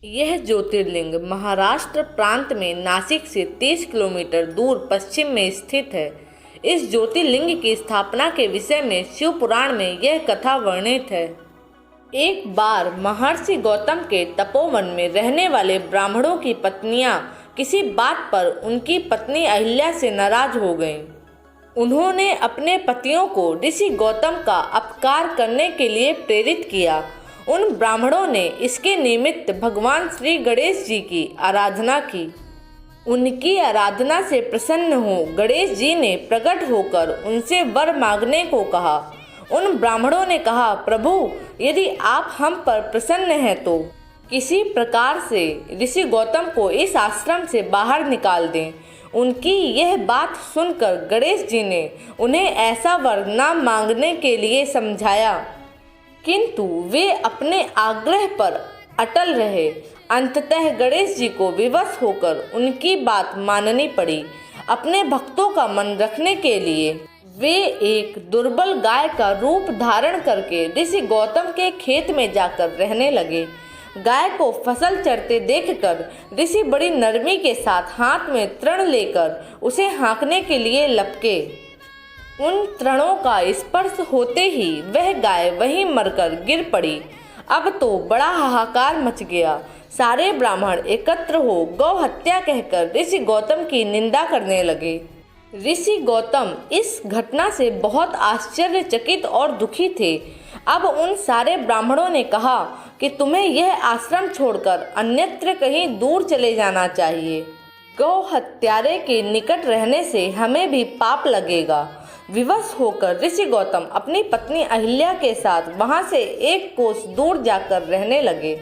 यह ज्योतिर्लिंग महाराष्ट्र प्रांत में नासिक से 30 किलोमीटर दूर पश्चिम में स्थित है। इस ज्योतिर्लिंग की स्थापना के विषय में शिव पुराण में यह कथा वर्णित है। एक बार महर्षि गौतम के तपोवन में रहने वाले ब्राह्मणों की पत्नियां किसी बात पर उनकी पत्नी अहिल्या से नाराज हो गईं। उन्होंने अपने पतियों को ऋषि गौतम का अपकार करने के लिए प्रेरित किया। उन ब्राह्मणों ने इसके निमित्त भगवान श्री गणेश जी की आराधना की। उनकी आराधना से प्रसन्न हो गणेश जी ने प्रकट होकर उनसे वर मांगने को कहा। उन ब्राह्मणों ने कहा, प्रभु, यदि आप हम पर प्रसन्न हैं तो किसी प्रकार से ऋषि गौतम को इस आश्रम से बाहर निकाल दें। उनकी यह बात सुनकर गणेश जी ने उन्हें ऐसा वर न मांगने के लिए समझाया, किंतु वे अपने आग्रह पर अटल रहे। अंततः गणेश जी को विवश होकर उनकी बात माननी पड़ी। अपने भक्तों का मन रखने के लिए वे एक दुर्बल गाय का रूप धारण करके ऋषि गौतम के खेत में जाकर रहने लगे। गाय को फसल चरते देखकर ऋषि बड़ी नरमी के साथ हाथ में तृण लेकर उसे हाँकने के लिए लपके। उन तृणों का स्पर्श होते ही वह गाय वहीं मरकर गिर पड़ी। अब तो बड़ा हाहाकार मच गया। सारे ब्राह्मण एकत्र हो गौ हत्या कहकर ऋषि गौतम की निंदा करने लगे। ऋषि गौतम इस घटना से बहुत आश्चर्यचकित और दुखी थे। अब उन सारे ब्राह्मणों ने कहा कि तुम्हें यह आश्रम छोड़कर अन्यत्र कहीं दूर चले जाना चाहिए। गौ हत्यारे के निकट रहने से हमें भी पाप लगेगा। विवश होकर ऋषि गौतम अपनी पत्नी अहिल्या के साथ वहां से एक कोस दूर जाकर रहने लगे,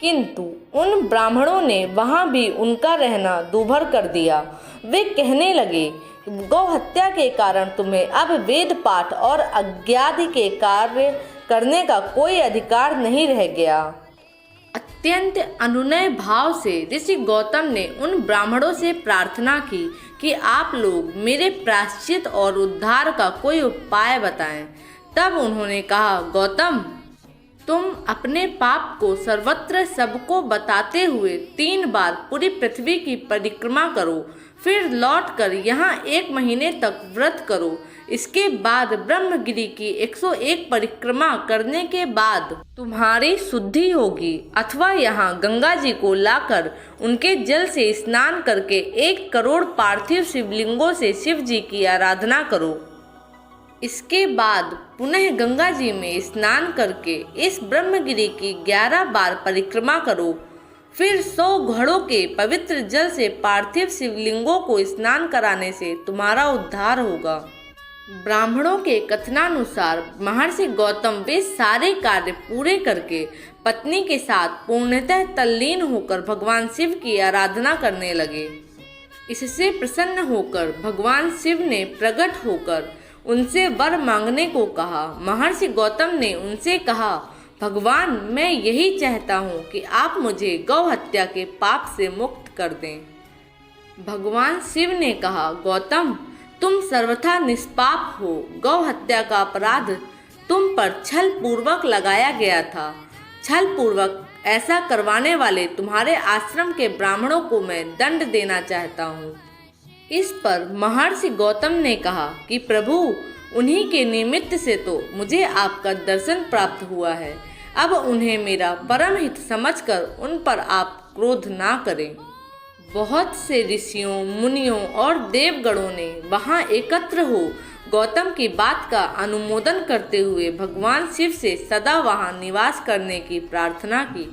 किंतु उन ब्राह्मणों ने वहां भी उनका रहना दूभर कर दिया। वे कहने लगे, गौ हत्या के कारण तुम्हें अब वेद पाठ और यज्ञादि के कार्य करने का कोई अधिकार नहीं रह गया। अत्यंत अनुनय भाव से ऋषि गौतम ने उन ब्राह्मणों से प्रार्थना की कि आप लोग मेरे प्रायश्चित और उद्धार का कोई उपाय बताएं। तब उन्होंने कहा, गौतम, तुम अपने पाप को सर्वत्र सबको बताते हुए 3 बार पूरी पृथ्वी की परिक्रमा करो, फिर लौटकर यहाँ 1 महीने तक व्रत करो। इसके बाद ब्रह्मगिरि की 101 परिक्रमा करने के बाद तुम्हारी शुद्धि होगी, अथवा यहाँ गंगा जी को लाकर उनके जल से स्नान करके 1 करोड़ पार्थिव शिवलिंगों से शिव जी की आराधना करो। इसके बाद पुनः गंगा जी में स्नान करके इस ब्रह्मगिरि की 11 बार परिक्रमा करो। फिर 100 घड़ों के पवित्र जल से पार्थिव शिवलिंगों को स्नान कराने से तुम्हारा उद्धार होगा। ब्राह्मणों के कथनानुसार महर्षि गौतम वे सारे कार्य पूरे करके पत्नी के साथ पूर्णतः तल्लीन होकर भगवान शिव की आराधना करने लगे। इससे प्रसन्न होकर भगवान शिव ने प्रकट होकर उनसे वर मांगने को कहा। महर्षि गौतम ने उनसे कहा, भगवान, मैं यही चाहता हूँ कि आप मुझे गौ हत्या के पाप से मुक्त कर दें। भगवान शिव ने कहा, गौतम, तुम सर्वथा निष्पाप हो। गौ हत्या का अपराध तुम पर छल पूर्वक लगाया गया था। छल पूर्वक ऐसा करवाने वाले तुम्हारे आश्रम के ब्राह्मणों को मैं दंड देना चाहता हूँ। इस पर महर्षि गौतम ने कहा कि प्रभु, उन्हीं के निमित्त से तो मुझे आपका दर्शन प्राप्त हुआ है। अब उन्हें मेरा परम हित समझकर उन पर आप क्रोध ना करें। बहुत से ऋषियों, मुनियों और देवगणों ने वहां एकत्र हो गौतम की बात का अनुमोदन करते हुए भगवान शिव से सदा वहां निवास करने की प्रार्थना की।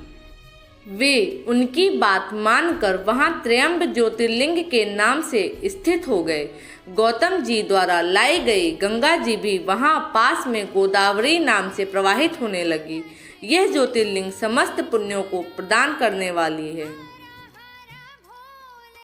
वे उनकी बात मानकर वहां त्रयंब ज्योतिर्लिंग के नाम से स्थित हो गए। गौतम जी द्वारा लाई गई गंगा जी भी वहां पास में गोदावरी नाम से प्रवाहित होने लगी। यह ज्योतिर्लिंग समस्त पुण्यों को प्रदान करने वाली है।